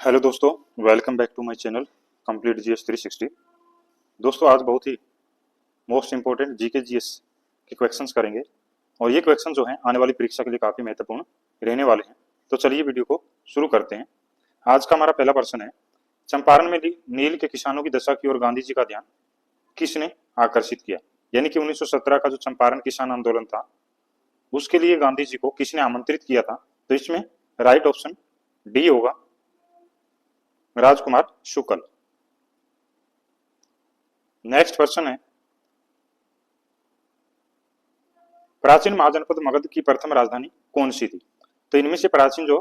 Hello दोस्तों, welcome back to my channel complete GS 360। दोस्तों, आज बहुत ही मोस्ट इंपॉर्टेंट जीके जीएस के क्वेश्चंस करेंगे और ये क्वेश्चन जो हैं आने वाली परीक्षा के लिए काफ़ी महत्वपूर्ण रहने वाले हैं। तो चलिए वीडियो को शुरू करते हैं। आज का हमारा पहला प्रश्न है, चंपारण में नील के किसानों की दशा की ओर गांधी जी का ध्यान किसने आकर्षित किया? यानी कि 1917 का जो चंपारण किसान आंदोलन था उसके लिए गांधी जी को किसने आमंत्रित किया था? तो इसमें राइट ऑप्शन डी होगा, राजकुमार शुक्ल। नेक्स्ट क्वेश्चन है, प्राचीन महाजनपद मगध की प्रथम राजधानी कौन सी थी? तो इनमें से प्राचीन जो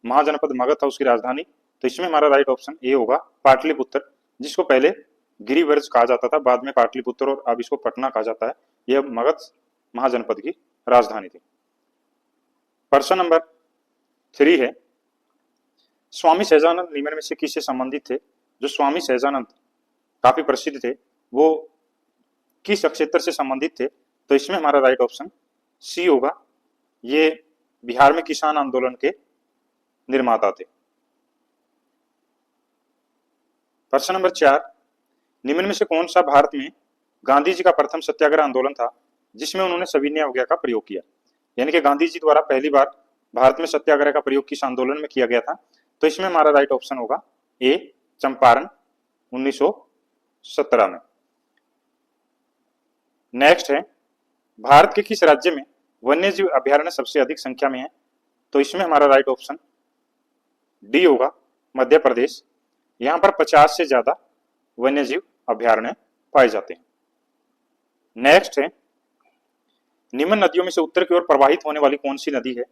महाजनपद मगध था उसकी राजधानी, तो इसमें हमारा राइट ऑप्शन ए होगा, पाटलिपुत्र, जिसको पहले गिरिवर्ज कहा जाता था, बाद में पाटलिपुत्र और अब इसको पटना कहा जाता है। यह मगध महाजनपद की राजधानी थी। प्रश्न नंबर 3 है, स्वामी सहजानंद निम्न में से किससे संबंधित थे? जो स्वामी सहजानंद काफी प्रसिद्ध थे, वो किस क्षेत्र से संबंधित थे? तो इसमें हमारा राइट ऑप्शन सी होगा, ये बिहार में किसान आंदोलन के निर्माता थे। प्रश्न नंबर 4, निम्न में से कौन सा भारत में गांधी जी का प्रथम सत्याग्रह आंदोलन था जिसमें उन्होंने सविनय अवज्ञा का प्रयोग किया? यानी कि गांधी जी द्वारा पहली बार भारत में सत्याग्रह का प्रयोग किस आंदोलन में किया गया था? तो इसमें हमारा राइट ऑप्शन होगा ए, चंपारण 1917 में। नेक्स्ट है, भारत के किस राज्य में वन्यजीव अभ्यारण्य सबसे अधिक संख्या में है? तो इसमें हमारा राइट ऑप्शन डी होगा, मध्य प्रदेश। यहां पर 50 से ज्यादा वन्यजीव अभ्यारण्य पाए जाते हैं। नेक्स्ट है, निम्न नदियों में से उत्तर की ओर प्रवाहित होने वाली कौन सी नदी है?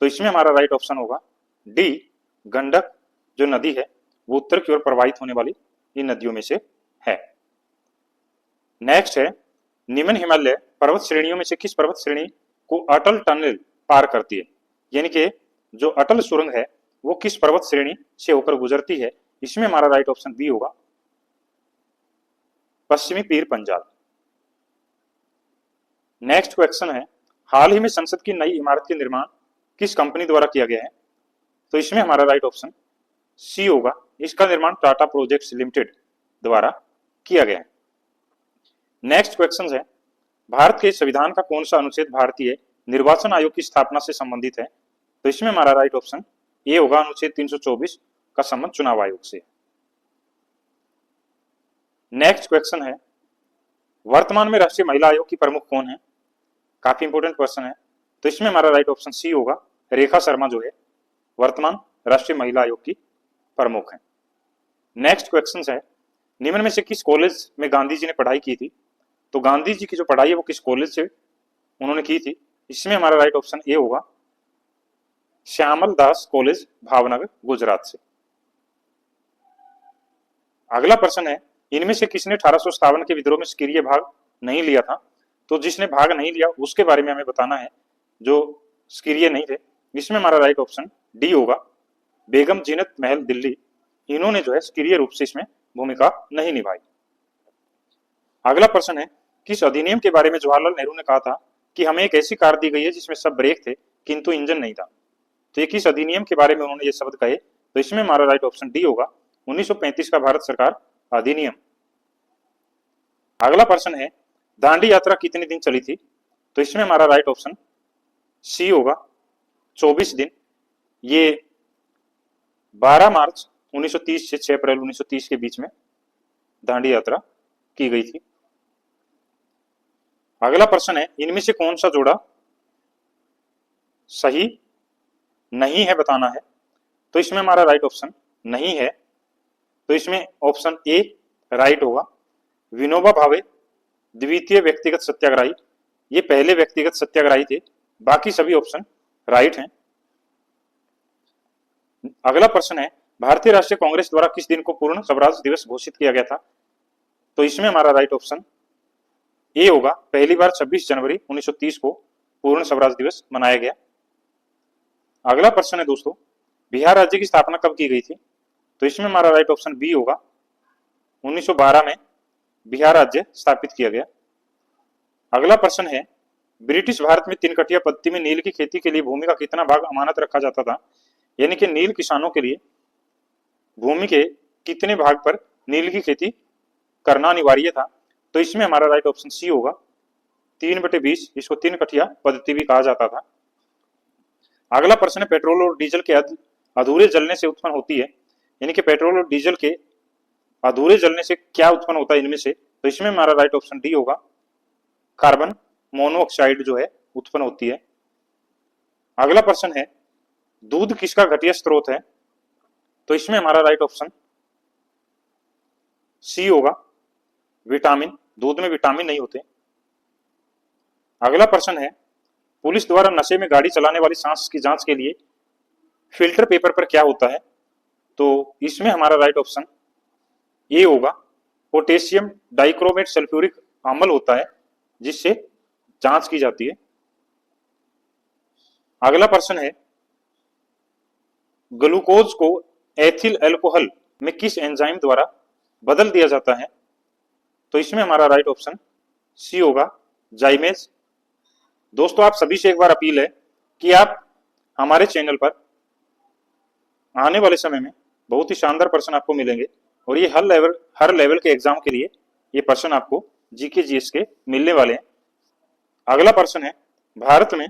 तो इसमें हमारा राइट ऑप्शन होगा डी, गंडक जो नदी है वो उत्तर की ओर प्रवाहित होने वाली इन नदियों में से है। नेक्स्ट है, निम्न हिमालय पर्वत श्रेणियों में से किस पर्वत श्रेणी को अटल टनल पार करती है? यानी कि जो अटल सुरंग है वो किस पर्वत श्रेणी से होकर गुजरती है? इसमें हमारा राइट ऑप्शन बी होगा, पश्चिमी पीर पंजाल। नेक्स्ट क्वेश्चन है, हाल ही में संसद की नई इमारत के निर्माण किस कंपनी द्वारा किया गया है? तो इसमें हमारा राइट ऑप्शन सी होगा, इसका निर्माण टाटा प्रोजेक्ट्स लिमिटेड द्वारा किया गया है। नेक्स्ट क्वेश्चन है, भारत के संविधान का कौन सा अनुच्छेद भारतीय निर्वाचन आयोग की स्थापना से संबंधित है? तो इसमें हमारा राइट ऑप्शन ए होगा, अनुच्छेद 324 का संबंध चुनाव आयोग से। नेक्स्ट क्वेश्चन है, वर्तमान में राष्ट्रीय महिला आयोग की प्रमुख कौन है? काफी इंपोर्टेंट क्वेश्चन है। तो इसमें हमारा राइट ऑप्शन सी होगा, रेखा शर्मा जो है वर्तमान राष्ट्रीय महिला आयोग की प्रमुख है। नेक्स्ट क्वेश्चन है, निम्न में से किस कॉलेज में गांधी जी ने पढ़ाई की थी? तो गांधी जी की जो पढ़ाई है वो किस कॉलेज से उन्होंने की थी? इसमें हमारा राइट ऑप्शन ए होगा, श्यामल दास कॉलेज भावनगर गुजरात से। अगला प्रश्न है, इनमें से किसने 1857 के विद्रोह में सक्रिय भाग नहीं लिया था? तो जिसने भाग नहीं लिया उसके बारे में हमें बताना है, जो सक्रिय नहीं थे। इसमें हमारा राइट ऑप्शन डी होगा, बेगम जीनत महल दिल्ली, इन्होंने जो है सक्रिय रूप से इसमें भूमिका नहीं निभाई। अगला प्रश्न है, किस अधिनियम के बारे में जवाहरलाल नेहरू ने कहा था कि हमें एक ऐसी कार दी गई है जिसमें सब ब्रेक थे किंतु इंजन नहीं था? तो ये किस अधिनियम के बारे में उन्होंने ये शब्द कहे? तो इसमें हमारा राइट ऑप्शन डी होगा, 1935 का भारत सरकार अधिनियम। अगला प्रश्न है, दांडी यात्रा कितने दिन चली थी? तो इसमें हमारा राइट ऑप्शन सी होगा, 24 दिन। ये 12 मार्च 1930 से 6 अप्रैल 1930 के बीच में दांडी यात्रा की गई थी। अगला प्रश्न है, इनमें से कौन सा जोड़ा सही नहीं है बताना है? तो इसमें हमारा राइट ऑप्शन नहीं है, तो इसमें ऑप्शन ए राइट होगा, विनोबा भावे द्वितीय व्यक्तिगत सत्याग्रही, ये पहले व्यक्तिगत सत्याग्रही थे, बाकी सभी ऑप्शन राइट हैं। अगला प्रश्न है, भारतीय राष्ट्रीय कांग्रेस द्वारा किस दिन को पूर्ण स्वराज दिवस घोषित किया गया था? तो इसमें हमारा राइट ऑप्शन ए होगा, पहली बार 26 जनवरी 1930 को पूर्ण स्वराज दिवस मनाया गया। अगला प्रश्न है दोस्तों, बिहार राज्य की स्थापना कब की गई थी? तो इसमें हमारा राइट ऑप्शन बी होगा, 1912 में बिहार राज्य स्थापित किया गया। अगला प्रश्न है, ब्रिटिश भारत में 3 कटिया पद्धति में नील की खेती के लिए भूमि का कितना भाग अमानत रखा जाता था? यानी कि नील किसानों के लिए भूमि के कितने भाग पर नील की खेती करना अनिवार्य था? तो इसमें हमारा राइट ऑप्शन सी होगा 3/20। इसको 3 कठिया पद्धति भी कहा जाता था। अगला प्रश्न है पेट्रोल और डीजल के अधूरे जलने से उत्पन्न होती है, यानी कि पेट्रोल और डीजल के अधूरे जलने से क्या उत्पन्न होता है इनमें से? तो इसमें हमारा राइट ऑप्शन डी होगा कार्बन मोनोऑक्साइड जो है उत्पन्न होती है। अगला प्रश्न है दूध किसका घटिया स्रोत है? तो इसमें हमारा राइट ऑप्शन सी होगा विटामिन। दूध में विटामिन नहीं होते। अगला प्रश्न है पुलिस द्वारा नशे में गाड़ी चलाने वाली सांस की जांच के लिए फिल्टर पेपर पर क्या होता है? तो इसमें हमारा राइट ऑप्शन ए होगा पोटेशियम डाइक्रोमेट सल्फ्यूरिक अम्ल होता है जिससे जांच की जाती है। अगला प्रश्न है ग्लूकोज को एथिल अल्कोहल में किस एंजाइम द्वारा बदल दिया जाता है? तो इसमें हमारा राइट ऑप्शन सी होगा जाइमेज। दोस्तों आप सभी से एक बार अपील है कि आप हमारे चैनल पर आने वाले समय में बहुत ही शानदार प्रश्न आपको मिलेंगे और ये हर लेवल के एग्जाम के लिए ये प्रश्न आपको जीके जीएस के मिलने वाले हैं। अगला प्रश्न है भारत में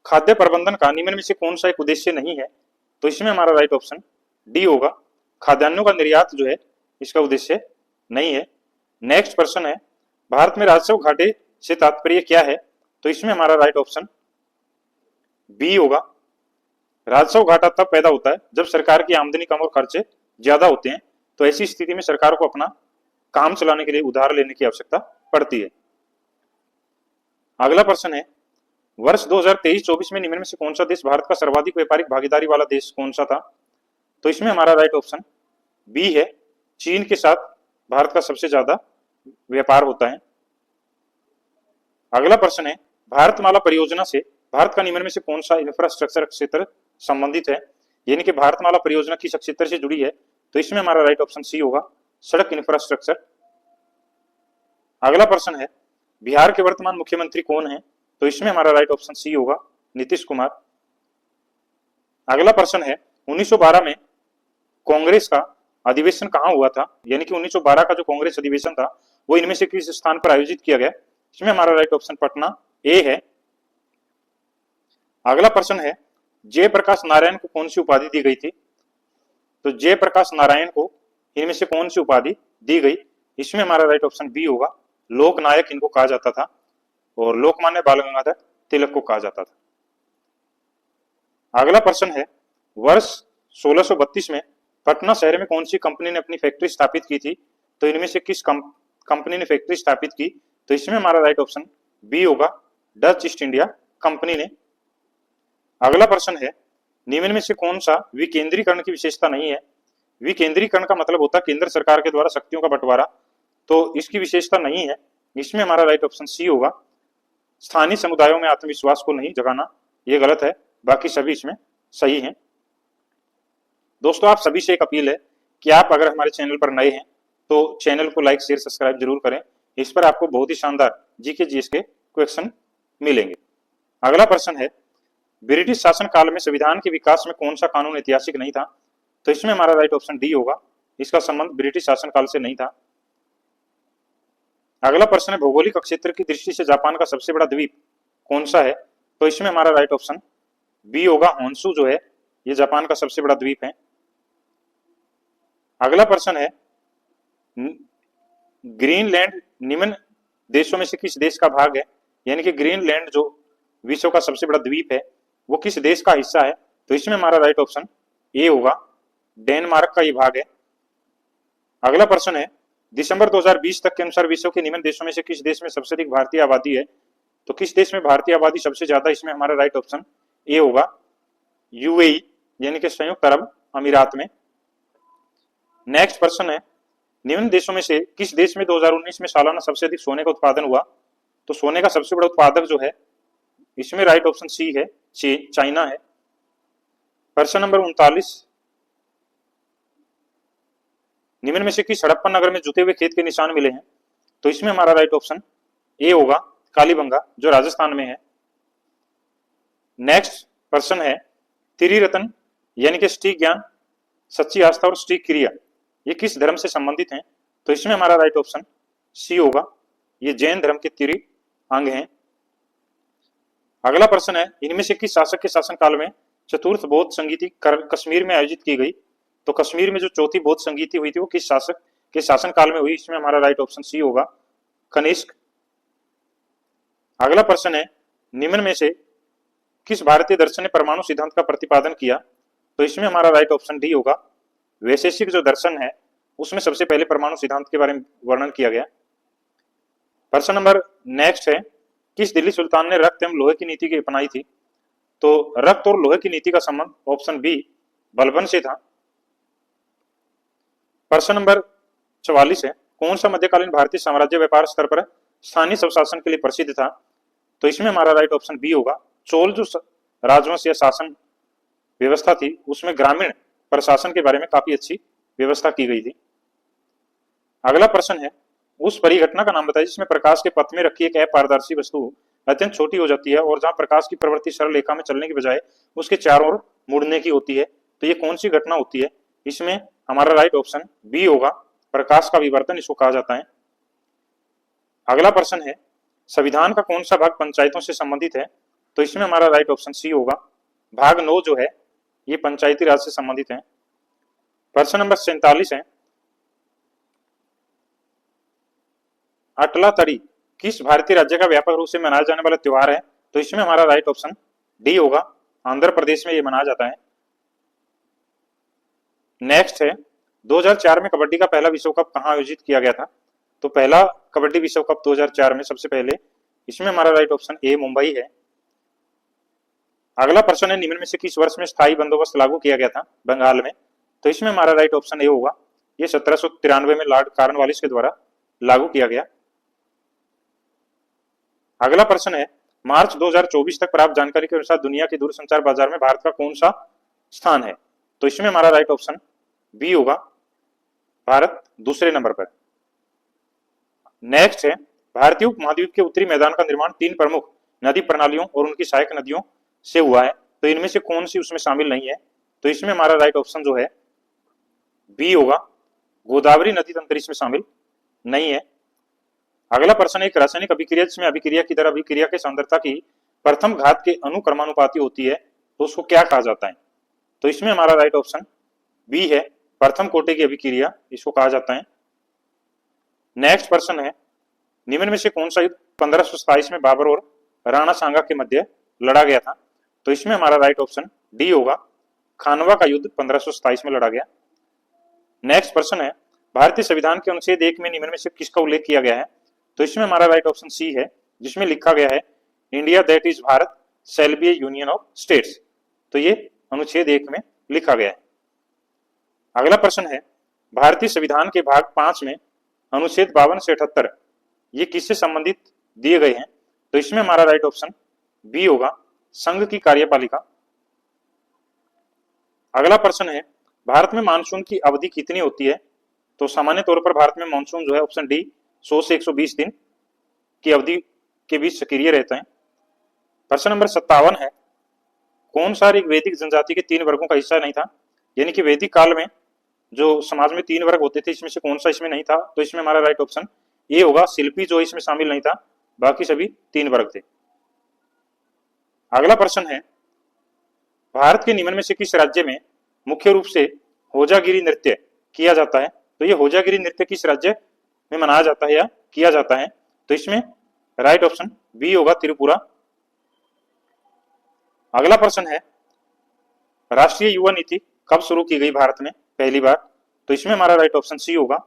खाद्य प्रबंधन का निम्न में से कौन सा एक उद्देश्य नहीं है? तो इसमें हमारा राइट ऑप्शन डी होगा खाद्यान्नों का निर्यात जो है इसका उद्देश्य नहीं है। नेक्स्ट प्रश्न है भारत में राजस्व घाटे से तात्पर्य क्या है? तो इसमें हमारा राइट ऑप्शन बी होगा राजस्व घाटा तब पैदा होता है जब सरकार की आमदनी कम और खर्चे ज्यादा होते हैं, तो ऐसी स्थिति में सरकार को अपना काम चलाने के लिए उधार लेने की आवश्यकता पड़ती है। अगला प्रश्न है वर्ष 2023-24 में निम्न में से कौन सा देश भारत का सर्वाधिक व्यापारिक भागीदारी वाला देश कौन सा था? तो इसमें हमारा राइट ऑप्शन बी है चीन के साथ भारत का सबसे ज्यादा व्यापार होता है। अगला प्रश्न है भारतमाला परियोजना से भारत का निम्न में से कौन सा इंफ्रास्ट्रक्चर क्षेत्र संबंधित है, यानी कि भारतमाला परियोजना किस क्षेत्र से जुड़ी है? तो इसमें हमारा राइट ऑप्शन सी होगा सड़क इंफ्रास्ट्रक्चर। अगला प्रश्न है बिहार के वर्तमान मुख्यमंत्री कौन है? तो इसमें हमारा राइट ऑप्शन सी होगा नीतीश कुमार। अगला प्रश्न है 1912 में कांग्रेस का अधिवेशन कहां हुआ था, यानी कि 1912 का जो कांग्रेस अधिवेशन था वो इनमें से किस स्थान पर आयोजित किया गया? इसमें हमारा राइट ऑप्शन पटना ए है। अगला प्रश्न है जयप्रकाश नारायण को कौन सी उपाधि दी गई थी? तो जयप्रकाश नारायण को इनमें से कौन सी उपाधि दी गई? इसमें हमारा राइट ऑप्शन बी होगा लोक नायक इनको कहा जाता था और लोकमान्य बाल गंगाधर तिलक को कहा जाता था। अगला प्रश्न है वर्ष 1632 में पटना शहर में कौन सी कंपनी ने अपनी फैक्ट्री स्थापित की थी? तो इनमें से किस कंपनी ने फैक्ट्री स्थापित की? तो इसमें हमारा राइट ऑप्शन बी होगा डच ईस्ट इंडिया कंपनी ने। अगला प्रश्न है निम्न में से कौन सा विकेंद्रीकरण की विशेषता नहीं है? विकेंद्रीकरण का मतलब होता है केंद्र सरकार के द्वारा शक्तियों का बंटवारा, तो इसकी विशेषता नहीं है। इसमें हमारा राइट ऑप्शन सी होगा स्थानीय समुदायों में आत्मविश्वास को नहीं जगाना, ये गलत है, बाकी सभी इसमें सही हैं। दोस्तों आप सभी से एक अपील है कि आप अगर हमारे चैनल पर नए हैं तो चैनल को लाइक शेयर सब्सक्राइब जरूर करें। इस पर आपको बहुत ही शानदार जीके जीएस के क्वेश्चन मिलेंगे। अगला प्रश्न है ब्रिटिश शासन काल में संविधान के विकास में कौन सा कानून ऐतिहासिक नहीं था? तो इसमें हमारा राइट ऑप्शन डी होगा इसका संबंध ब्रिटिश शासन काल से नहीं था। अगला प्रश्न है भौगोलिक क्षेत्र की दृष्टि से जापान का सबसे बड़ा द्वीप कौन सा है? तो इसमें हमारा राइट ऑप्शन बी होगा होन्शु जो है ये जापान का सबसे बड़ा द्वीप है। अगला प्रश्न है ग्रीनलैंड निम्न देशों में से किस देश का भाग है, यानी कि ग्रीनलैंड जो विश्व का सबसे बड़ा द्वीप है वो किस देश का हिस्सा है? तो इसमें हमारा राइट ऑप्शन ए होगा डेनमार्क का ये भाग है। अगला प्रश्न है दिसंबर 2020 तक के अनुसार विश्व के निम्न देशों में से किस देश में सबसे अधिक भारतीय आबादी है? तो किस देश में भारतीय आबादी सबसे ज्यादा? इसमें हमारा राइट ऑप्शन ए होगा यूएई यानी कि संयुक्त अरब अमीरात में। नेक्स्ट प्रश्न है निम्न देशों में से किस देश में 2019 में सालाना सबसे अधिक सोने का उत्पादन हुआ? तो सोने का सबसे बड़ा उत्पादक जो है इसमें राइट ऑप्शन सी है चाइना है। प्रश्न नंबर 39 निम्न में से किस हड़प्पन नगर में जुते हुए खेत के निशान मिले हैं? तो इसमें हमारा राइट ऑप्शन ए होगा कालीबंगा जो राजस्थान में है। नेक्स्ट प्रश्न है त्रिरत्न यानी कि सटीक ज्ञान, सच्ची आस्था और सटीक क्रिया, ये किस धर्म से संबंधित हैं? तो इसमें हमारा राइट ऑप्शन सी होगा, ये जैन धर्म के त्रि अंग हैं। अगला प्रश्न है, इनमें से किस शासक के शासनकाल में चतुर्थ बौद्ध संगीति कश्मीर में आयोजित की गई? तो कश्मीर में जो चौथी बौद्ध संगीति हुई थी वो किस शासक के शासनकाल में हुई? इसमें हमारा राइट ऑप्शन सी होगा, कनिष्क। अगला प्रश्न है, निम्न में से किस भारतीय दर्शन ने परमाणु सिद्धांत का प्रतिपादन किया? तो इसमें हमारा राइट ऑप्शन डी होगा, वैशेषिक जो दर्शन है उसमें सबसे पहले परमाणु सिद्धांत के बारे में वर्णन किया गया। प्रश्न नंबर नेक्स्ट है, किस दिल्ली सुल्तान ने रक्त एवं लोहे की नीति की अपनाई थी? तो रक्त और लोहे की नीति का संबंध ऑप्शन बी बलबन से था। प्रश्न नंबर 44 है, कौन सा मध्यकालीन भारतीय साम्राज्य व्यापार स्तर पर स्थानीय स्वशासन के लिए प्रसिद्ध था? तो इसमें हमारा राइट ऑप्शन बी होगा, चोल जो राजवंश या शासन व्यवस्था थी उसमें ग्रामीण प्रशासन के बारे में काफी अच्छी व्यवस्था की गई थी। अगला प्रश्न है, उस परिघटना का नाम बताइए जिसमें प्रकाश के पथ में रखी एक अपारदर्शी वस्तु अत्यंत छोटी हो जाती है और जहां प्रकाश की प्रवृत्ति सरल रेखा में चलने की बजाय उसके चारों ओर मुड़ने की होती है। तो ये कौन सी घटना होती है? इसमें हमारा राइट ऑप्शन बी होगा, प्रकाश का विवर्तन इसको कहा जाता है। अगला प्रश्न है, संविधान का कौन सा भाग पंचायतों से संबंधित है? तो इसमें हमारा राइट ऑप्शन सी होगा, भाग 9 जो है ये पंचायती राज से संबंधित है। प्रश्न नंबर 47 है, अटला तड़ी किस भारतीय राज्य का व्यापक रूप से मनाया जाने वाला त्योहार है? तो इसमें हमारा राइट ऑप्शन डी होगा, आंध्र प्रदेश में ये मनाया जाता है। नेक्स्ट है, 2004 में कबड्डी का पहला विश्व कप कहां आयोजित किया गया था? तो पहला कबड्डी विश्व कप 2004 में सबसे पहले, इसमें हमारा राइट ऑप्शन ए मुंबई है। अगला प्रश्न है, निम्न में से किस वर्ष में स्थायी बंदोबस्त लागू किया गया था बंगाल में? तो इसमें हमारा राइट ऑप्शन ए होगा, ये 1793 में लॉर्ड कॉर्नवालिस के द्वारा लागू किया गया। अगला प्रश्न है, मार्च 2024 तक प्राप्त जानकारी के अनुसार दुनिया के दूरसंचार बाजार में भारत का कौन सा स्थान है? तो इसमें हमारा राइट ऑप्शन बी होगा, भारत दूसरे नंबर पर। नेक्स्ट है, भारतीय उपमहाद्वीप के उत्तरी मैदान का निर्माण 3 प्रमुख नदी प्रणालियों और उनकी सहायक नदियों से हुआ है। तो इनमें से कौन सी उसमें शामिल नहीं है? तो इसमें हमारा राइट ऑप्शन जो है बी होगा, गोदावरी नदी तंत्र इसमें शामिल नहीं है। अगला प्रश्न एक रासायनिक अभिक्रिया जिसमें अभिक्रिया की दर अभिक्रिया के सांद्रता की प्रथम घात के अनुक्रमानुपाती होती है तो उसको क्या कहा जाता है? तो इसमें हमारा राइट ऑप्शन बी है, प्रथम कोटि की अभिक्रिया इसको कहा जाता है। नेक्स्ट प्रश्न है, निम्न में से कौन सा युद्ध 1527 में बाबर और राणा सांगा के मध्य लड़ा गया था? तो इसमें हमारा राइट ऑप्शन डी होगा, खानवा का युद्ध 1527 में लड़ा गया। नेक्स्ट प्रश्न है, भारतीय संविधान के अनुच्छेद 1 में निम्न में से किसका उल्लेख किया गया है? तो इसमें हमारा राइट ऑप्शन सी है, जिसमें लिखा गया है India that is Bharat shall be A union of states. तो ये अनुच्छेद 1 में लिखा गया है। अगला प्रश्न है, भारतीय संविधान के भाग 5 में अनुच्छेद 52 से 78 ये किससे संबंधित दिए गए हैं? तो इसमें हमारा राइट ऑप्शन बी होगा, संघ की कार्यपालिका। अगला प्रश्न है, भारत में मानसून की अवधि कितनी होती है? तो सामान्य तौर पर भारत में मानसून जो है ऑप्शन डी 100 से 120 दिन की अवधि के बीच सक्रिय रहता है। प्रश्न नंबर 57 है, कौन सा एक वैदिक जनजाति के 3 वर्गों का हिस्सा नहीं था? यानी कि वैदिक काल में जो समाज में 3 वर्ग होते थे इसमें से कौन सा इसमें नहीं था? तो इसमें हमारा राइट ऑप्शन ए होगा, शिल्पी जो इसमें शामिल नहीं था, बाकी सभी 3 वर्ग थे। अगला प्रश्न है, भारत के निम्न में से किस राज्य में मुख्य रूप से होजागिरी नृत्य किया जाता है? तो ये होजागिरी नृत्य किस राज्य में मनाया जाता है या किया जाता है? तो इसमें राइट ऑप्शन बी होगा, त्रिपुरा। अगला प्रश्न है, राष्ट्रीय युवा नीति कब शुरू की गई भारत में पहली बार? तो इसमें हमारा राइट ऑप्शन सी होगा,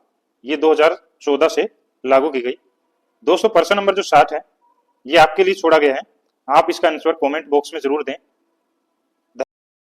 ये 2014 से लागू की गई। दोस्तों प्रश्न नंबर जो 60 है ये आपके लिए छोड़ा गया है, आप इसका आंसर कमेंट बॉक्स में जरूर दें।